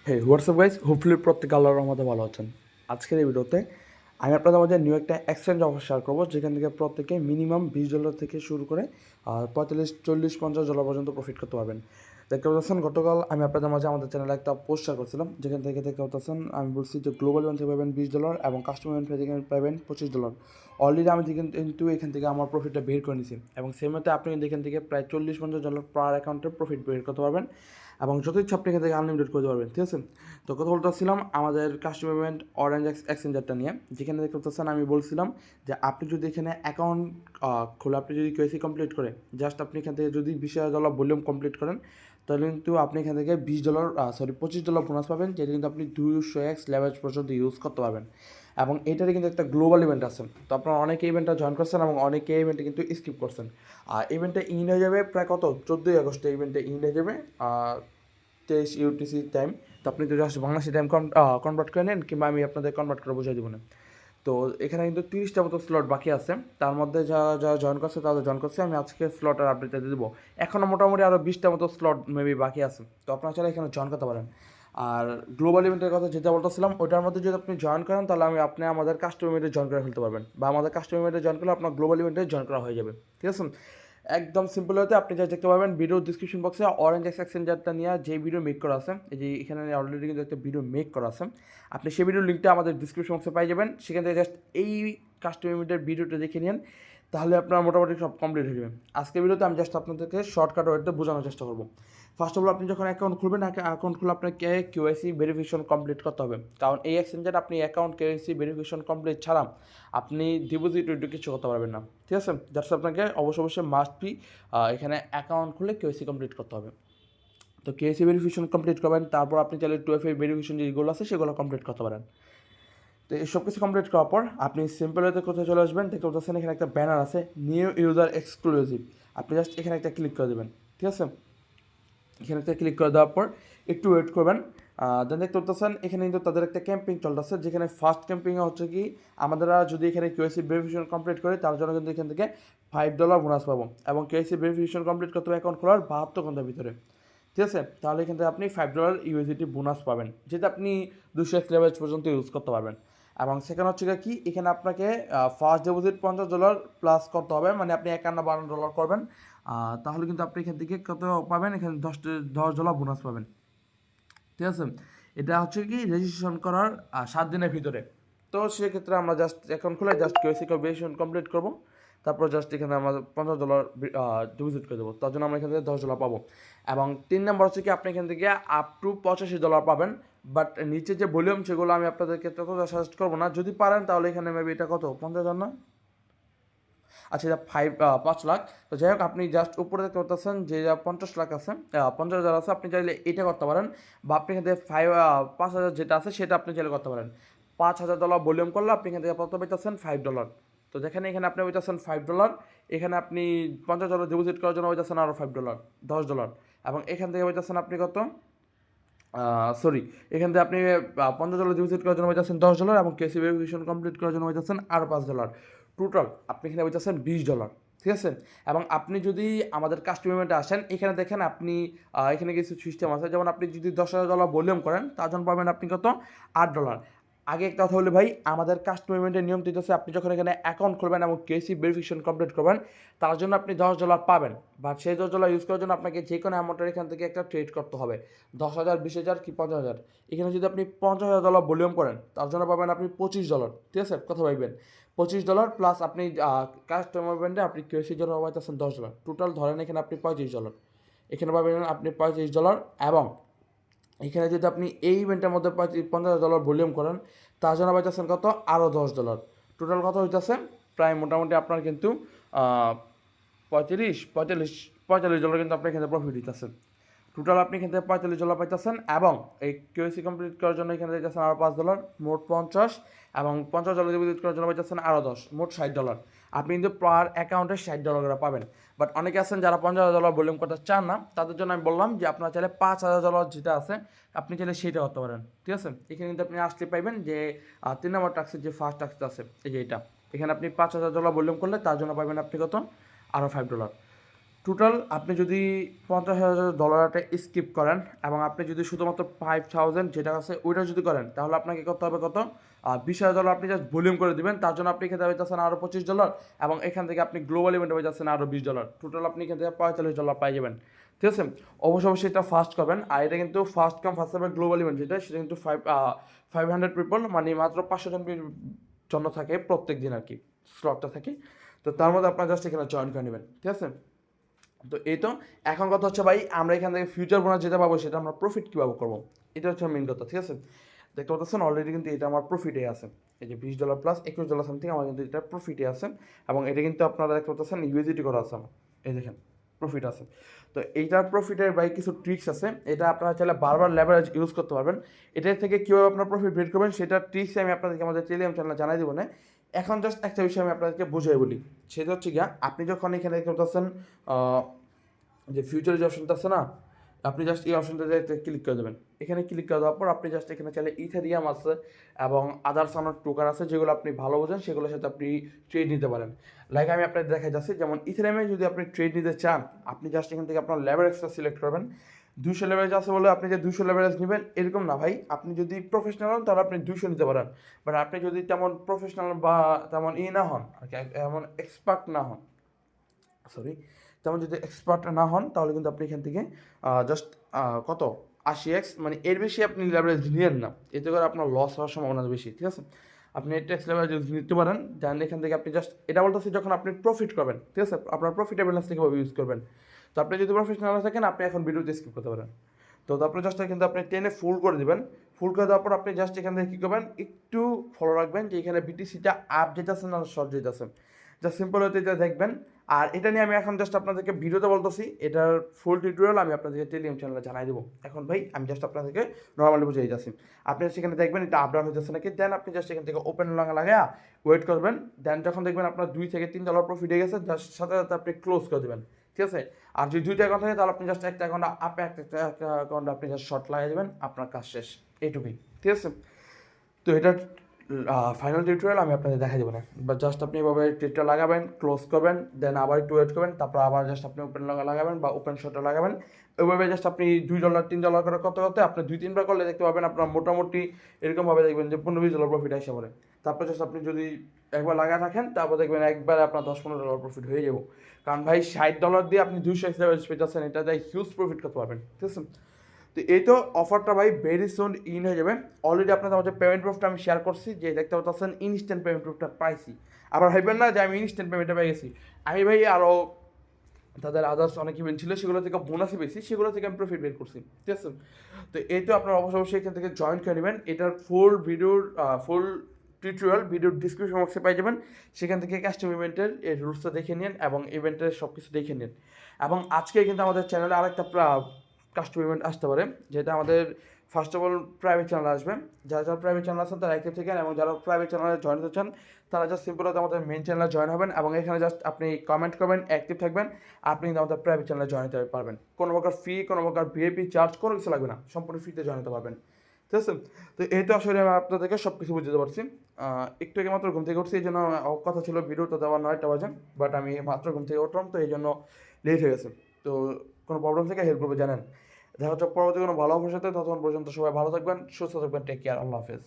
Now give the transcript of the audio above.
হে WhatsApp guys, hopefully প্রত্যেকে আল্লাহর রহমতে ভালো আছেন। আজকের এই ভিডিওতে আমি আপনাদের মাঝে নিউ একটা এক্সচেঞ্জ অফার শেয়ার করবো, যেখান থেকে প্রত্যেকে মিনিমাম $20 থেকে শুরু করে 45, 40, 50 ডলার পর্যন্ত প্রফিট করতে পারবেন। দেখতে পাচ্ছেন, গতকাল আমি আপনাদের মাঝে আমাদের চ্যানেলে একটা পোস্ট শেয়ার করছিলাম, যেখান থেকে দেখতে পাচ্ছেন আমি বলছি যে গ্লোবাল ইভেন্ট থেকে পাবেন $20 এবং কাস্টমার ইভেন্ট থেকে পাবেন $25। অলরেডি আমি কিন্তু এখান থেকে আমার প্রফিটটা বের করে নিয়েছি, এবং সেই মতে আপনি কিন্তু এখান থেকে প্রায় $40-50 পার অ্যাকাউন্টে প্রফিট বের করতে পারবেন, এবং যত ইচ্ছা আপনি এখান থেকে আনলিমিটেড করতে পারবেন। ঠিক আছে, তো কথা বলতেছিলাম আমাদের কাস্টমার পেমেন্ট অরেঞ্জ এক্সচেঞ্জারটা নিয়ে, যেখানে দেখতে পাচ্ছেন আমি বলছিলাম যে আপনি যদি এখানে অ্যাকাউন্ট খোলে, আপনি যদি কেওয়াইসি কমপ্লিট করে জাস্ট আপনি এখান থেকে যদি $20,000 ভলিউম কমপ্লিট করেন, তাহলে কিন্তু আপনি এখান থেকে $25 বোনাস পাবেন, যেটা কিন্তু আপনি 200x লেভারেজ পর্যন্ত ইউজ করতে পারবেন। এবং এটারই কিন্তু একটা গ্লোবাল ইভেন্ট আছে, তো আপনারা অনেকে ইভেন্টটা জয়েন করছেন এবং অনেকে ইভেন্টে কিন্তু স্কিপ করছেন। আর ইভেন্টটা ইন হয়ে যাবে প্রায় 14ই আগস্টে ইভেন্টে ইন হয়ে যাবে 23 UTC টাইম। তো আপনি তো জাস্ট বাংলাদেশি টাইম কনভার্ট করে নেন, কিংবা আমি আপনাদের কনভার্ট করে বুঝিয়ে দেবো না। তো এখানে কিন্তু 30টা মতো স্লট বাকি আছে, তার মধ্যে যারা যারা জয়েন করছে তাদের জয়েন করছে, আমি আজকে স্লটের আপডেটটা দিয়ে দেবো। এখনও মোটামুটি আরও 20টা মতো স্লট মেবি বাকি আছে, তো আপনারা চাইলে এখানে জয়েন করতে পারেন। আর গ্লোবাল ইভেন্টের কথা যেটা বলতেছিলাম, ওইটার মধ্যে যদি আপনি জয়েন করেন, তাহলে আপনি আমাদের কাস্টমার ইভেন্টে জয়েন করে ফেলতে পারবেন, বা আমাদের কাস্টমার ইভেন্টে জয়েন করলে আপনার গ্লোবাল ইভেন্টে জয়েন করা হয়ে যাবে। ঠিক আছে, একদম সিম্পল হতে আপনি যা দেখতে পাবেন ভিডিও ডিসক্রিপশন বক্সে অরেঞ্জ এক্সচেঞ্জারটা নিয়ে যে ভিডিও মেক করা আছে, এই যে এখানে অলরেডি কিন্তু একটা ভিডিও মেক করা আছে, আপনি সেই ভিডিওর লিঙ্কটা আমাদের ডিসক্রিপশন বক্সে পাই যাবেন। সেখান থেকে জাস্ট এই কাস্টমার ইভেন্টের ভিডিওটা দেখে নিন, তাহলে আপনার মোটামুটি সব কমপ্লিট হয়ে যাবে। আজকের ভিডিওতে আমি জাস্ট আপনাদেরকে শর্টকাট ওয়েতে বোঝানোর চেষ্টা করবো। ফার্স্ট অফ অল, আপনি যখন অ্যাকাউন্ট খুলবেন, অ্যাকাউন্ট খুলে আপনাকে কেওয়াইসি ভেরিফিকেশন কমপ্লিট করতে হবে, কারণ এই এক্সচেঞ্জার আপনি অ্যাকাউন্ট কেওয়াইসি ভেরিফিকেশন কমপ্লিট ছাড়া আপনি ডিপোজিট উইথড্র কিছু করতে পারবেন না। ঠিক আছে, জাস্ট আপনাকে অবশ্যই মাস্ট বি এখানে অ্যাকাউন্ট খুলে কেওয়াইসি কমপ্লিট করতে হবে। তো কেওয়াইসি ভেরিফিকেশন কমপ্লিট করবেন, তারপর আপনি চাইলে 2FA ভেরিফিকেশন যেগুলো আছে সেগুলো কমপ্লিট করতে পারেন। তো এই সব কিছু কমপ্লিট করার পর আপনি সিম্পল ওয়েতে কোথায় চলে আসবেন, দেখতে পাচ্ছেন এখানে একটা ব্যানার আছে, নিউ ইউজার এক্সক্লুসিভ। আপনি জাস্ট এখানে একটা ক্লিক করে দেবেন। ঠিক আছে, এখানে একটা ক্লিক করে দেওয়ার পর একটু ওয়েট করবেন। দেন দেখতে পাচ্ছেন এখানে কিন্তু তাদের একটা ক্যাম্পিং চলতেছে, যেখানে ফার্স্ট ক্যাম্পিংয়ে হচ্ছে কি, আমাদের যদি এখানে কেওয়াইসি ভেরিফিকেশন কমপ্লিট করে, তার জন্য কিন্তু এখান থেকে $5 বোনাস পাবো, এবং কেওয়াইসি ভেরিফিকেশন কমপ্লিট করতে হবে অ্যাকাউন্ট খোলার 72 ঘন্টার ভিতরে। ঠিক আছে, তাহলে এখান থেকে আপনি $5 ইউএসডিটি বোনাস পাবেন, যেটা আপনি 200 লেভেল পর্যন্ত ইউজ করতে পারবেন। এবং সেখানে হচ্ছে কি, এখানে আপনাকে ফার্স্ট ডিপোজিট $50 প্লাস করতে হবে, মানে আপনি 51-52 ডলার করবেন, তাহলে কিন্তু আপনি এখান থেকে কত পাবেন, এখানে $10 বোনাস পাবেন। ঠিক আছে, এটা হচ্ছে কি রেজিস্ট্রেশন করার 7 দিনের ভিতরে। তো সেক্ষেত্রে আমরা জাস্ট অ্যাকাউন্ট খুলে জাস্ট কেওয়াইসি ভেরিফিকেশন কমপ্লিট করবো, তারপর জাস্ট এখানে আমরা $50 ডিপোজিট করে দেবো, তার জন্য আমরা এখান থেকে $10 পাবো। এবং 3 নম্বর হচ্ছে কি, আপনি এখান থেকে আপ টু $85 পাবেন। বাট নিচে যে ভলিউম, সেগুলো আমি আপনাদেরকে ততটা সাজেস্ট করবো না, যদি পারেন তাহলে এখানে মেবি এটা কত 50,000 না, আচ্ছা এটা 5 লাখ। তো যাই হোক, আপনি জাস্ট উপরে দেখতে পাচ্ছেন যে 50 লাখ আছে, 50,000 আছে, আপনি চাইলে এটা করতে পারেন, বা আপনি এখান থেকে 5,000 যেটা আছে সেটা আপনি চাইলে করতে পারেন। $5,000 ভলিউম করলে আপনি এখান থেকে কত পাইতেছেন, $5। তো দেখেন এখানে আপনি পাইতেছেন $5, এখানে আপনি $50 ডিপোজিট করার জন্য পাইতেছেন আরও $5, $10। এবং এখান থেকে পাইতেছেন আপনি কত, সরি, এখান থেকে আপনি $50 ডিপোজিট করার জন্য পাইতেছেন $10, এবং কেসি ভেরিফিকেশন কমপ্লিট করার জন্য পাইতেছেন আরও $5। টোটাল আপনি এখানে পাইতেছেন $20। ঠিক আছে, এবং আপনি যদি আমাদের কাস্টমার পেমেন্টে আসেন, এখানে দেখেন আপনি এখানে কিছু সিস্টেম আছে, যেমন আপনি যদি $10,000 ভলিউম করেন, তার জন্য পাবেন আপনি কত, $8। আগে একটা কথা বলি ভাই, আমাদের কাস্টমার পেমেন্টের নিয়ম হচ্ছে, আপনি যখন এখানে অ্যাকাউন্ট খুলবেন এবং কেসি ভেরিফিকেশন কমপ্লিট করবেন, তার জন্য আপনি $10 পাবেন, বাট সেই $10 ইউজ করার জন্য আপনাকে যে কোনো অ্যামাউন্টের এখান থেকে একটা ট্রেড করতে হবে, 10,000, 20,000 কি 50,000। এখানে যদি আপনি $50,000 ভলিউম করেন, তার জন্য পাবেন আপনি $25। ঠিক আছে, কথা ভাববেন, $25 প্লাস আপনি কাস্টমার পেমেন্টে আপনি কেসির জন্য পাইতেছেন $10, টোটাল ধরেন এখানে আপনি $35। এখানে পাবেন আপনি $35, এবং এখানে যদি আপনি এই ইভেন্টের মধ্যে $50,000 ভলিউম করেন, তার জন্য পাইতেছেন কত, আরও $10। টোটাল কত হইতেছে, প্রায় মোটামুটি আপনার কিন্তু 45 $45 কিন্তু আপনি এখানে প্রফিট দিতেছেন। টোটাল আপনি এখান থেকে $45 পাইতেছেন, এবং এই কেওয়াইসি কমপ্লিট করার জন্য এখানে দিতেছেন আরও $5, মোট 50, এবং $50 ডিপোজিট করার জন্য পাইতেছেন আরও 10, মোট $60। আপনি কিন্তু পার অ্যাকাউন্টে $60 করে পাবেন। বাট অনেকে আছেন যারা $50,000 ভলিউম করতে চান না, তাদের জন্য আমি বললাম যে আপনারা চাইলে $5,000 যেটা আছে, আপনি চাইলে সেইটা করতে পারেন। ঠিক আছে, এখানে কিন্তু আপনি আসলে পাইবেন যে 3 নম্বর টাস্কের যে ফার্স্ট টাস্ক আছে, এই যে এটা, এখানে আপনি $5,000 ভলিউম করলে তার জন্য পাবেন আপনি কত, আরও $5। টোটাল আপনি যদি $50,000টা স্কিপ করেন এবং আপনি যদি শুধুমাত্র 5,000 যেটা আছে ওইটা যদি করেন তাহলে আপনাকে করতে হবে কত $20,000 আপনি জাস্ট ভলিউম করে দিবেন। তার জন্য আপনি এখানে যাচ্ছেন আরও $25 এবং এখান থেকে আপনি গ্লোবাল ইভেন্টে হয়ে যাচ্ছেন আরও $20। টোটাল আপনি এখান থেকে $45 পাই যাবেন। ঠিক আছে, অবশ্যই এটা ফার্স্ট করবেন। আর এটা কিন্তু first come first serve global event যেটা সেটা কিন্তু 500 পিপল মানে মাত্র 500 জন জন্য থাকে প্রত্যেক দিন আর কি স্লটটা থাকে। তো তার মধ্যে আপনার জাস্ট এখানে জয়েন করে নেবেন। ঠিক আছে, তো এই তো এখন কথা হচ্ছে ভাই আমরা এখান থেকে ফিউচার বোনাস যেটা পাবো সেটা আমরা প্রফিট কীভাবে করবো, এটা হচ্ছে মেন কথা। ঠিক আছে, দেখতে পাচ্ছেন অলরেডি কিন্তু এটা আমার প্রফিটে আছে, এই যে $20 প্লাস $21 সামথিং আমার কিন্তু এটা প্রফিটে আছে এবং এটা কিন্তু আপনারা দেখতে পাচ্ছেন ইউএসডিটি করা আছে আমার, এই দেখেন প্রফিট আছে। তো এইটার প্রফিটের ভাই কিছু ট্রিক্স আছে, এটা আপনারা চাইলে বারবার লেভারেজ ইউজ করতে পারবেন। এটার থেকে কীভাবে আপনার প্রফিট বের করবেন সেটার ট্রিক্স আমি আপনাদেরকে আমাদের টেলিগ্রাম চ্যানেলে জানাই দেবো না। এখন জাস্ট একটা বিষয় আমি আপনাদেরকে বুঝিয়ে বলি, সেটা হচ্ছে গিয়া আপনি যখন এখানে দেখতে পাচ্ছেন যে ফিউচার যে অপশনটা আছে না, আপনি জাস্ট এই অপশনটাতে ক্লিক করে দেবেন। এখানে ক্লিক করে দেওয়ার পর আপনি জাস্ট এখানে চাইলে ইথেরিয়াম আছে এবং আদার্স আমার টোকান আছে যেগুলো আপনি ভালো বোঝেন সেগুলোর সাথে আপনি ট্রেড নিতে পারেন। লাইক আমি আপনাদের দেখাই যাচ্ছি, যেমন ইথেরিয়ামে যদি আপনি ট্রেড নিতে চান আপনি জাস্ট এখান থেকে আপনার লেভারেজটা সিলেক্ট করবেন। 200 লেভারেজ আছে বলে আপনি যে 200 লেভারেজ নেবেন এরকম না ভাই, আপনি যদি প্রফেশনাল হন তাহলে আপনি 200 নিতে পারেন। বাট আপনি যদি তেমন প্রফেশনাল বা তেমন না হন আর কি, এমন এক্সপার্ট না হন, সরি তেমন যদি এক্সপার্ট না হন তাহলে কিন্তু আপনি এখান থেকে জাস্ট কত 80x মানে এর বেশি আপনি লেভারেজ নিয়েন না, এতে করে আপনার লস হওয়ার সম্ভাবনা বেশি। ঠিক আছে, আপনি ট্যাক্স লেভারেজ নিতে পারেন, দেন এখান থেকে আপনি জাস্ট এটা বলতেছি যখন আপনি প্রফিট করবেন। ঠিক আছে, আপনার প্রফিটের ব্যালেন্স থেকে ইউজ করবেন। তো আপনি যদি প্রফেশনাল থাকেন আপনি এখন ভিডিওতে স্কিপ করতে পারেন। তো তারপরে জাস্ট কিন্তু আপনি টেনে ফুল করে দেবেন। ফুল করে দেওয়ার পর আপনি জাস্ট এখান থেকে কী করবেন, একটু ফলো রাখবেন যে এখানে বিটিসিটা আপ যেতেছে না শর্ট যেতেছে, জাস্ট সিম্পল হতে এটা দেখবেন। আর এটা নিয়ে আমি এখন জাস্ট আপনাদেরকে ভিডিওতে বলতেছি, এটার ফুল টিউটোরিয়াল আমি আপনাদেরকে টেলিগ্রাম চ্যানেলে জানাই দেবো। এখন ভাই আমি জাস্ট আপনাদেরকে নর্মালি বুঝিয়ে যাচ্ছি, আপনি সেখানে দেখবেন এটা আপ ডাউন হতেছে নাকি, দেন আপনি জাস্ট এখান থেকে ওপেন লাগায়া ওয়েট করবেন। দেন যখন দেখবেন আপনার $2 থেকে $3 প্রফিট হয়ে গেছে জাস্ট সাথে সাথে আপনি ক্লোজ করে দেবেন। ঠিক আছে, আর যদি 2টা অ্যাকাউন্ট থাকে তাহলে আপনি জাস্ট একটা অ্যাকাউন্ট আপে একটা অ্যাকাউন্ট আপনি জাস্ট শর্ট লাগিয়ে দেবেন, আপনার কাজ শেষ, এইটুকুই। ঠিক আছে, তো এটা ফাইনাল টিউটোরিয়াল আমি আপনাদের দেখাই দেবো না, বা জাস্ট আপনি এভাবে ট্রেডটা লাগাবেন, ক্লোজ করবেন, দেন আবার একটু ওয়েট করবেন, তারপর আবার জাস্ট আপনি ওপেন লাগাবেন বা ওপেন শটটা লাগাবেন। ওইভাবে জাস্ট আপনি $2 $3 করে করতে করতে আপনি 2-3 বার করলে দেখতে পাবেন আপনার মোটামুটি এরকমভাবে দেখবেন যে $15-20 প্রফিট আসে পড়ে। তারপর জাস্ট আপনি যদি একবার লাগা রাখেন তারপর দেখবেন একবারে আপনার $10-15 প্রফিট হয়ে যাবো। কারণ ভাই $60 দিয়ে আপনি 200 লেভারেজ পেতেছেন, এটা দিয়ে হিউজ প্রফিট করতে পারবেন। ঠিক আছে, তো এই তো অফারটা ভাই ভেরি সুন ইন হয়ে যাবে। অলরেডি আপনাদের আমাদের পেমেন্ট প্রুফটা আমি শেয়ার করছি, যে দেখতে পাচ্ছেন ইনস্ট্যান্ট পেমেন্ট প্রুফটা পাইছি। আবার ভাববেন না যে আমি ইনস্ট্যান্ট পেমেন্টটা পেয়ে গেছি, আমি ভাই আরও তাদের আদার্স অনেক ইভেন্ট ছিল সেগুলো থেকে বোনাসই পেয়েছি, সেগুলো থেকে আমি প্রফিট বের করছি। ঠিক আছে, তো এই তো আপনারা অবশ্যই এখান থেকে জয়েন করে নেবেন। এটার ফুল ভিডিওর ফুল টিউটোরিয়াল ভিডিওর ডিসক্রিপশন বক্সে পাই যাবেন, সেখান থেকে কাস্টম ইভেন্টের এই রুলসটা দেখে নিন এবং ইভেন্টের সব কিছু দেখে নিন। এবং আজকে কিন্তু আমাদের চ্যানেলে আরেকটা কাস্টম ইভেন্ট আসতে পারে, যেটা আমাদের first of all private channel আসবে। যারা যারা প্রাইভেট চ্যানেল আছেন তারা অ্যাক্টিভ থাকেন, এবং যারা প্রাইভেট চ্যানেলে জয়েন হতে চান তারা জাস্ট সিম্পল হতে আমাদের মেন চ্যানেলে জয়েন হবেন এবং এখানে জাস্ট আপনি কমেন্ট করবেন, অ্যাক্টিভ থাকবেন, আপনি কিন্তু আমাদের প্রাইভেট চ্যানেলে জয়েন হতে পারবেন। কোনো প্রকার ফি, কোনো প্রকার ভিআইপি চার্জ কোনো কিছু লাগবে না, সম্পূর্ণ ফ্রিতে জয়েন হতে পারবেন। ঠিক আছে, তো এই তো আসলে আমি আপনাদেরকে সব কিছু বুঝতে পারছি। একটু আগে মাত্র ঘুম থেকে উঠছি, এই জন্য কথা ছিল ভিডিওটা দেওয়া 9টা বাজে, বাট আমি মাত্র ঘুম থেকে উঠলাম তো এই জন্য লেট হয়ে গেছে। তো কোনো প্রবলেম থেকে হেল্প করবে জানেন। দেখা হচ্ছে পরবর্তী কোনো ভালো অফারের সাথে, ততক্ষণ পর্যন্ত সবাই ভালো থাকবেন, সুস্থ থাকবেন, টেক কেয়ার, আল্লাহ হাফেজ।